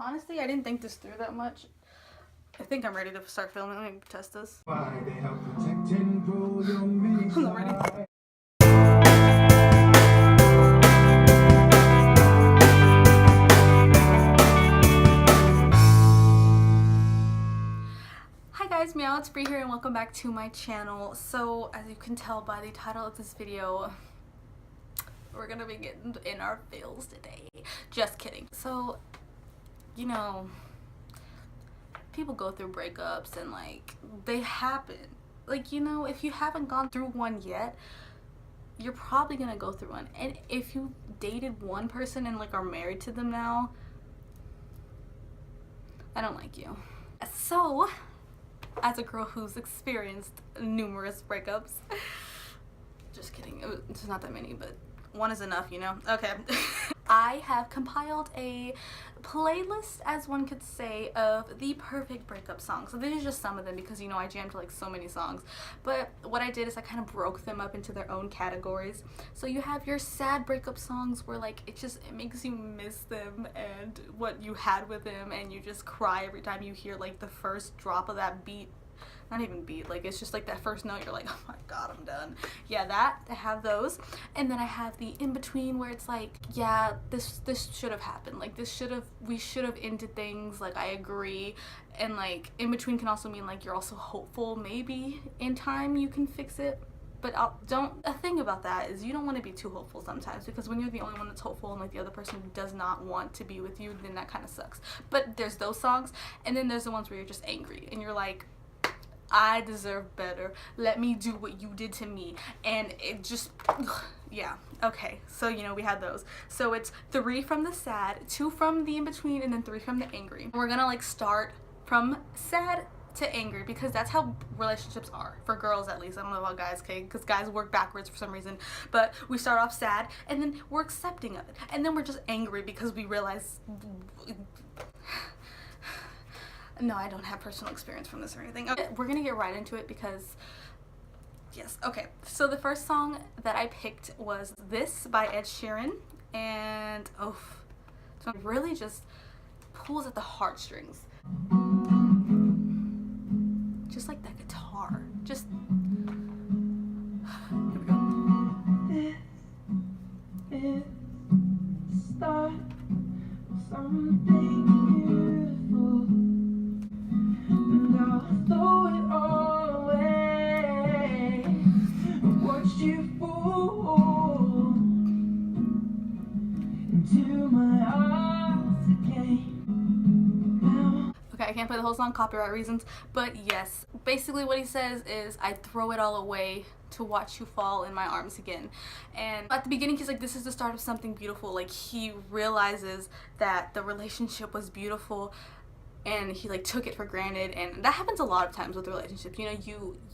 Honestly, I didn't think this through that much. I think I'm ready to start filming. Let me test this. Why they help protect and grow your mini I'm not ready. Hi guys, meow, it's Bree here and welcome back to my channel. So as you can tell by the title of this video, we're gonna be getting in our feels today. Just kidding. So, you know, people go through breakups and like they happen. Like, you know, if you haven't gone through one yet, you're probably gonna go through one. And if you dated one person and like are married to them now, I don't like you. So as a girl who's experienced numerous breakups, just kidding, it's not that many, but one is enough, you know. Okay. I have compiled a playlist, as one could say, of the perfect breakup songs. So these are just some of them because, you know, I jammed like so many songs. But what I did is I kind of broke them up into their own categories. So you have your sad breakup songs where like it makes you miss them and what you had with them, and you just cry every time you hear like the first drop of that beat. Not even beat, like it's just like that first note, you're like, oh my god, I'm done. Yeah, that, I have those. And then I have the in between where it's like, yeah, this should have happened, like we should have ended things, like I agree. And like in between can also mean like you're also hopeful, maybe in time you can fix it. But a thing about that is you don't want to be too hopeful sometimes, because when you're the only one that's hopeful and like the other person does not want to be with you, then that kind of sucks. But there's those songs, and then there's the ones where you're just angry and you're like, I deserve better. Let me do what you did to me. And it just, yeah. Okay, so you know, we had those. So it's 3 from the sad, 2 from the in between, and then 3 from the angry. And we're gonna like start from sad to angry because that's how relationships are, for girls at least. I don't know about guys, okay, because guys work backwards for some reason. But we start off sad and then we're accepting of it, and then we're just angry because we realize no, I don't have personal experience from this or anything. Okay, we're gonna get right into it because, yes, okay. So the first song that I picked was This by Ed Sheeran, and oh, so it really just pulls at the heartstrings. Just like that guitar. Just, here we go. This is the start of something beautiful. Throw it all away. Watched you fall into my arms again. Okay, I can't play the whole song, copyright reasons, but yes, basically what he says is, I throw it all away to watch you fall in my arms again. And at the beginning he's like, this is the start of something beautiful. Like he realizes that the relationship was beautiful and he like took it for granted, and that happens a lot of times with relationships. You know,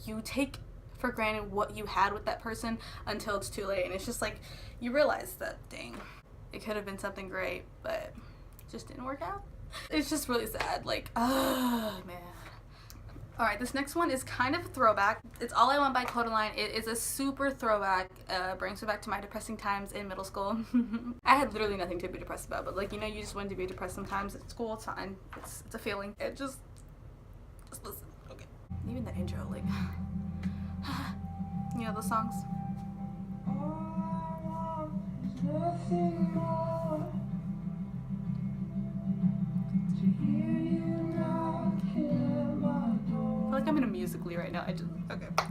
you take for granted what you had with that person until it's too late, and it's just like you realize that, dang, it could have been something great, but it just didn't work out. It's just really sad, like, oh man. Alright, this next one is kind of a throwback. It's All I Want by Kodaline. It is a super throwback. Brings me back to my depressing times in middle school. I had literally nothing to be depressed about, but like, you know, you just want to be depressed sometimes at school. It's fine. It's a feeling. It just listen. Okay. Even the intro, like, you know those songs? Nothing more to hear you knocking at my door. I feel like I'm in a musically right now. I just, okay. Cause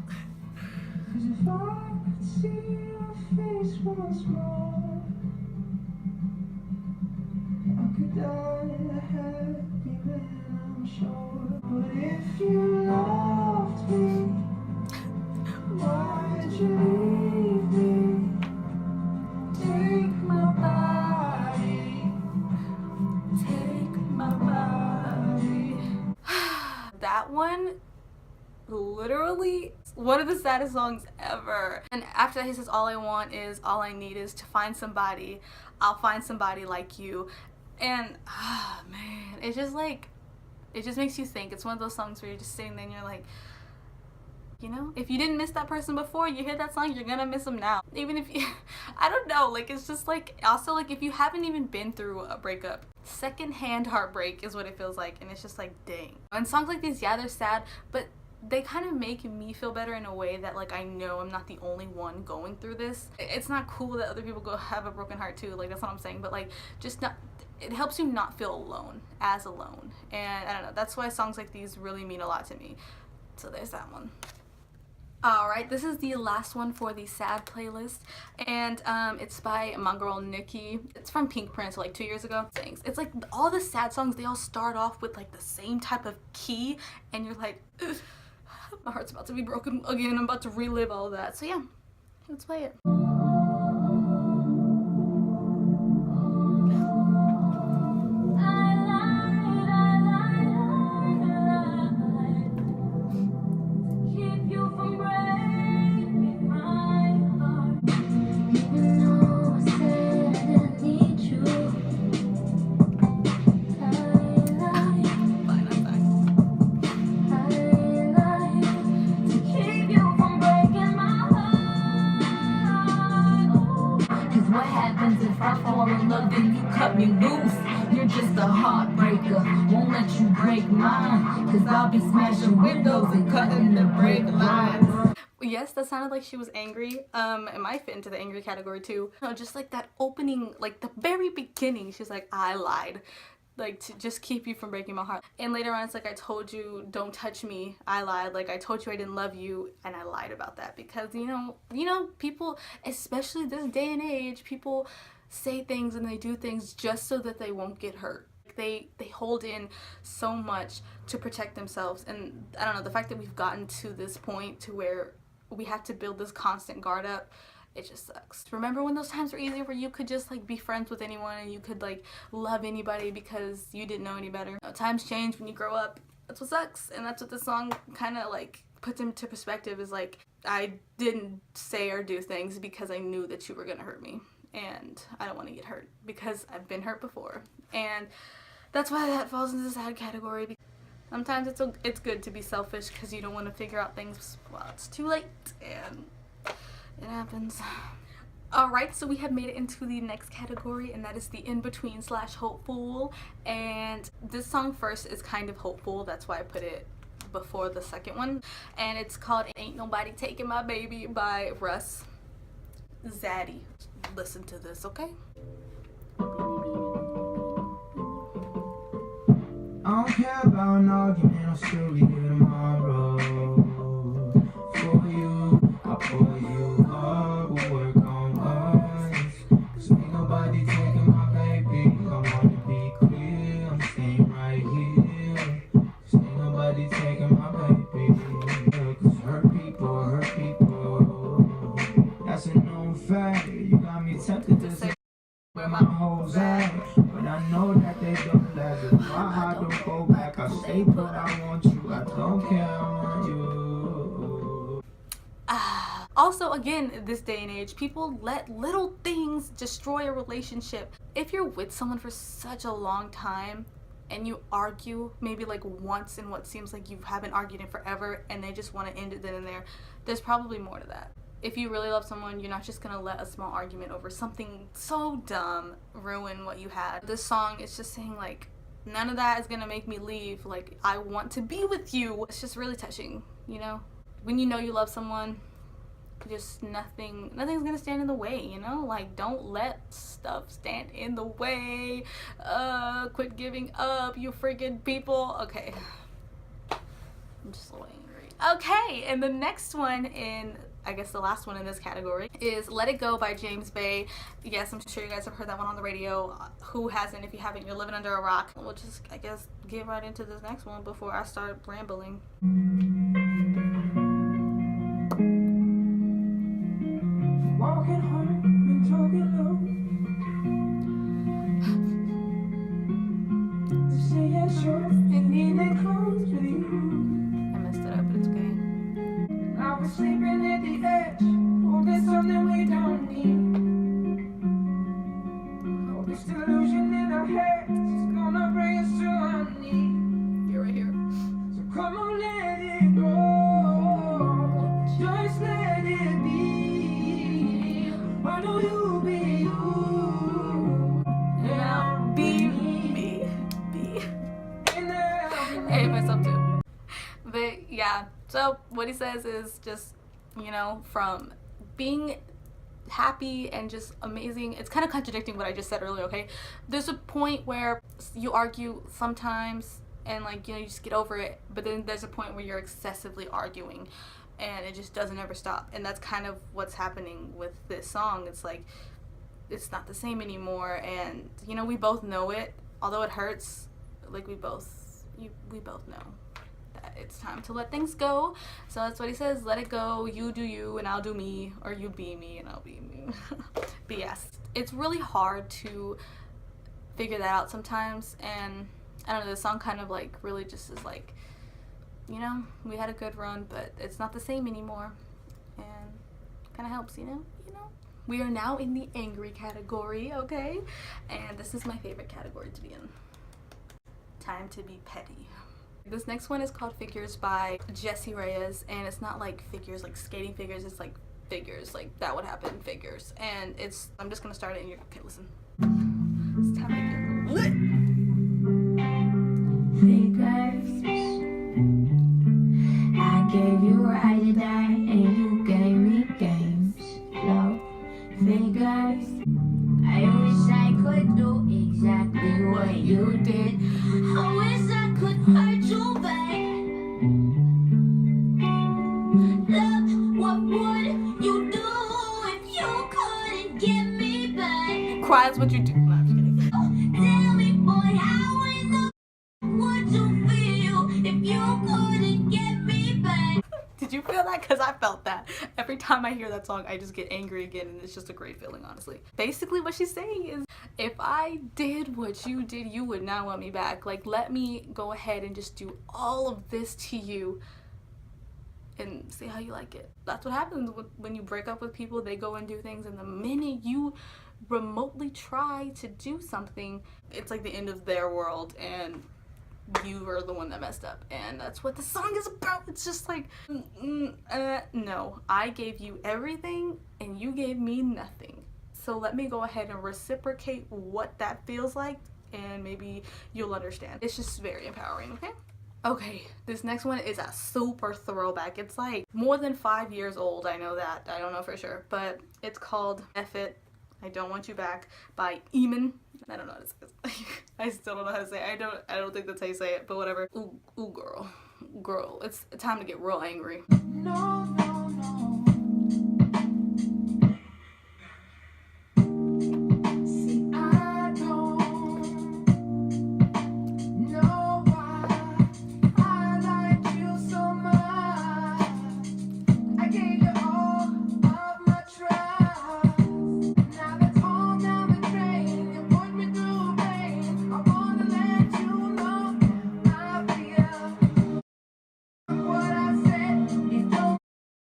if I could see your face once more, I could die happy, man, I'm sure. But if you loved me, why'd you leave me? Take my body, take my body. That one, literally one of the saddest songs ever. And after that he says, all I want is, all I need is to find somebody. I'll find somebody like you. And man, it's just like, it just makes you think. It's one of those songs where you're just sitting there and you're like, You know, if you didn't miss that person before, you hear that song, you're gonna miss them now. Even if you, I don't know, like, it's just like, also, like, if you haven't even been through a breakup, secondhand heartbreak is what it feels like, and it's just like, dang. And songs like these, yeah, they're sad, but they kind of make me feel better in a way that, like, I know I'm not the only one going through this. It's not cool that other people go have a broken heart too, like, that's what I'm saying, but, like, just not, it helps you not feel alone, as alone. And I don't know, that's why songs like these really mean a lot to me. So there's that one. Alright, this is the last one for the sad playlist, and it's by my girl Nicki. It's from Pink Prince, like 2 years ago. Thanks. It's like all the sad songs, they all start off with like the same type of key, and you're like, ugh, my heart's about to be broken again, I'm about to relive all that. So yeah, let's play it. You're just a heartbreaker, won't let you break mine, cause I'll be smashing windows and cutting the brake lines. Yes, that sounded like she was angry. It might fit into the angry category too. No, just like that opening, like the very beginning, she's like, I lied. Like, to just keep you from breaking my heart. And later on, it's like, I told you, don't touch me, I lied. Like, I told you I didn't love you, and I lied about that. Because, you know, people, especially this day and age, people say things and they do things just so that they won't get hurt. They hold in so much to protect themselves, and I don't know, the fact that we've gotten to this point to where we have to build this constant guard up, it just sucks. Remember when those times were easier, where you could just like be friends with anyone and you could like love anybody because you didn't know any better? You know, times change when you grow up. That's what sucks, and that's what this song kind of like puts into perspective, is like, I didn't say or do things because I knew that you were gonna hurt me. And I don't want to get hurt because I've been hurt before, and that's why that falls into the sad category. Sometimes it's good to be selfish because you don't want to figure out things while it's too late, and it happens. Alright, so we have made it into the next category, and that is the in-between / hopeful. And this song first is kind of hopeful, that's why I put it before the second one, and it's called Ain't Nobody Taking My Baby by Russ. Zaddy, listen to this, okay? I don't care about an argument, I'll still be here tomorrow. For you, I'll pull you up, we'll work on us. Cause ain't nobody taking my baby, I wanna be clear, I'm staying right here. Cause ain't nobody taking my baby. Cause hurt people, that's a known fact. You got me tempted to say where my hoes at, but I know that they don't let it. My heart don't go back, I stay put, I want you, I don't care, I want you. Also, again, this day and age, people let little things destroy a relationship. If you're with someone for such a long time and you argue maybe like once in what seems like you haven't argued in forever, and they just want to end it then and there, there's probably more to that. If you really love someone, you're not just gonna let a small argument over something so dumb ruin what you had. This song is just saying like, none of that is gonna make me leave. Like, I want to be with you. It's just really touching, you know? When you know you love someone, just nothing's gonna stand in the way, you know? Like, don't let stuff stand in the way. Quit giving up, you freaking people. Okay. I'm just a little angry. Okay, and the next one in, I guess the last one in this category, is Let It Go by James Bay. Yes, I'm sure you guys have heard that one on the radio. Who hasn't? If you haven't, you're living under a rock. We'll just, I guess, get right into this next one before I start rambling. Walking home and talking low. Say yes, sure, and even close with you. I messed it up, but it's okay. I was sleeping at the edge. Oh, there's something we don't need. Oh, this delusion in our heads is gonna bring us to our knees. You're right here. So come on, let it go. I hate myself too. But yeah, so what he says is just, you know, from being happy and just amazing, it's kind of contradicting what I just said earlier, okay? There's a point where you argue sometimes and like, you know, you just get over it, but then there's a point where you're excessively arguing and it just doesn't ever stop. And that's kind of what's happening with this song. It's like, it's not the same anymore, and you know, we both know it, although it hurts. Like we both know that it's time to let things go. So that's what he says, let it go, you do you and I'll do me, or you be me and I'll be me. But yes, it's really hard to figure that out sometimes, and I don't know, the song kind of like really just is like, you know, we had a good run, but it's not the same anymore, and kind of helps, you know. We are now in the angry category, okay? And this is my favorite category to be in. Time to be petty. This next one is called Figures by Jessie, Reyez, and it's not like figures like skating figures, it's like figures, like that would happen, figures. And it's, I'm just gonna start it and you're, okay, listen. It's time to get lit. Figures. I gave you right to die and you gave me games. Love. Figures. I wish I could do exactly what you did. I wish I could hurt you back. Love, what would you do if you couldn't get me back? Cry is what you do. No, I'm just kidding. Tell me, boy, how in the would you feel if you couldn't get me back? Did you feel that? Because I felt that. Every time I hear that song, I just get angry again, and it's just a great feeling, honestly. Basically, what she's saying is, if I did what you did, you would not want me back. Like, let me go ahead and just do all of this to you and see how you like it. That's what happens when you break up with people. They go and do things, and the minute you remotely try to do something, it's like the end of their world, and you were the one that messed up. And that's what the song is about. It's just like, no, I gave you everything and you gave me nothing, so let me go ahead and reciprocate what that feels like, and maybe you'll understand. It's just very empowering, okay? Okay, this next one is a super throwback. It's like more than 5 years old, I know that. I don't know for sure, but it's called F It, I Don't Want You Back by Eamon. I don't know how to say this. I still don't know how to say it. I don't think that's how you say it, but whatever. Ooh, girl, it's time to get real angry. No, no, no. See, I don't know why I like you so much. I gave you all of my trust. Now that's all down the drain. You put me through pain. I wanna let you know I feel what I said. It don't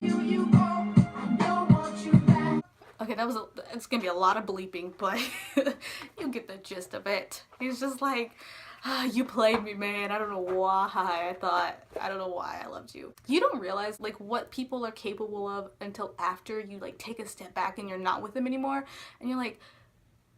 you go. I don't want you back. Okay, it's gonna be a lot of bleeping, but you get the gist of it. He's just like, you played me, man. I don't know why I don't know why I loved you. You don't realize like what people are capable of until after you like take a step back and you're not with them anymore, and you're like,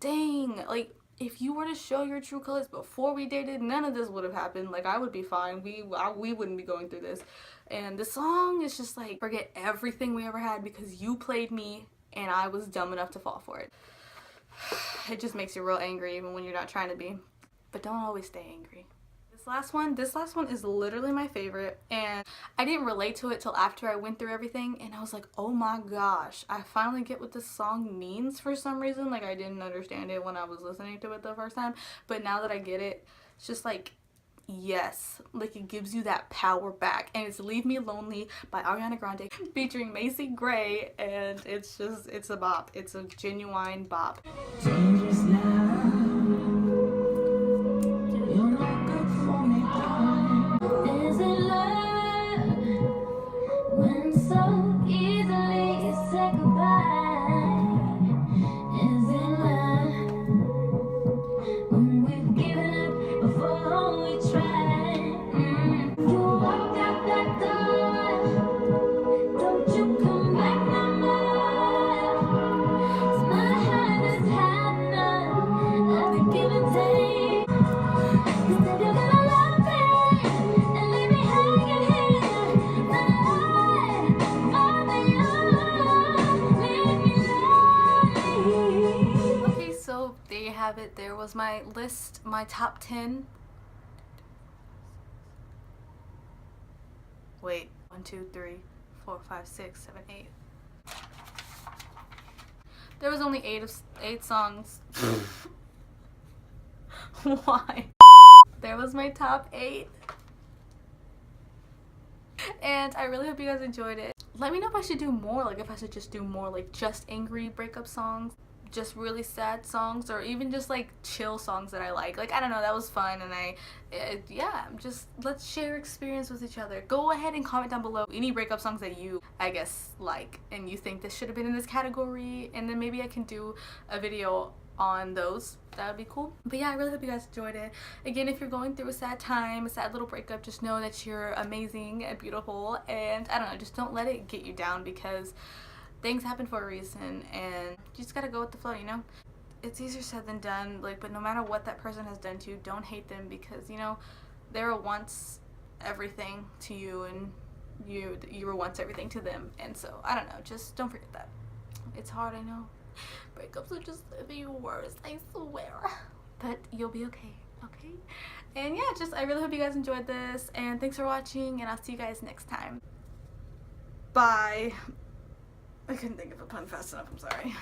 dang, like if you were to show your true colors before we dated, none of this would have happened. Like I would be fine. We wouldn't be going through this. And the song is just like, forget everything we ever had because you played me and I was dumb enough to fall for it. It just makes you real angry even when you're not trying to be. But don't always stay angry. This last one is literally my favorite, and I didn't relate to it till after I went through everything, and I was like, oh my gosh, I finally get what this song means for some reason. Like I didn't understand it when I was listening to it the first time, but now that I get it, it's just like, yes, like it gives you that power back. And it's Leave Me Lonely by Ariana Grande featuring Macy Gray, and it's a bop. It's a genuine bop. Dangerous love. You're not good for me, darling. Is it love when so easily you say goodbye? Is it love when we've given up before we tried? You walked out that door. Don't you come back no more. 'Cause my heart has had enough of the give and take. Instead you're gonna love me my list, my top 10. Wait, 1, 2, 3, 4, 5, 6, 7, 8. There was only 8 songs. Why? There was my top 8. And I really hope you guys enjoyed it. Let me know if I should do more, like if I should just do more like just angry breakup songs, just really sad songs, or even just like chill songs that I like. Like, I don't know, that was fun, and yeah, just let's share experience with each other. Go ahead and comment down below any breakup songs that you, I guess, like, and you think this should have been in this category, and then maybe I can do a video on those. That would be cool. But yeah, I really hope you guys enjoyed it. Again, if you're going through a sad time, a sad little breakup, just know that you're amazing and beautiful, and I don't know, just don't let it get you down, because things happen for a reason, and you just gotta go with the flow, you know? It's easier said than done, like, but no matter what that person has done to you, don't hate them, because, you know, they were once everything to you, and you were once everything to them, and so, I don't know, just don't forget that. It's hard, I know. Breakups are just the worst, I swear. But you'll be okay, okay? And yeah, just, I really hope you guys enjoyed this, and thanks for watching, and I'll see you guys next time. Bye. I couldn't think of a pun fast enough, I'm sorry.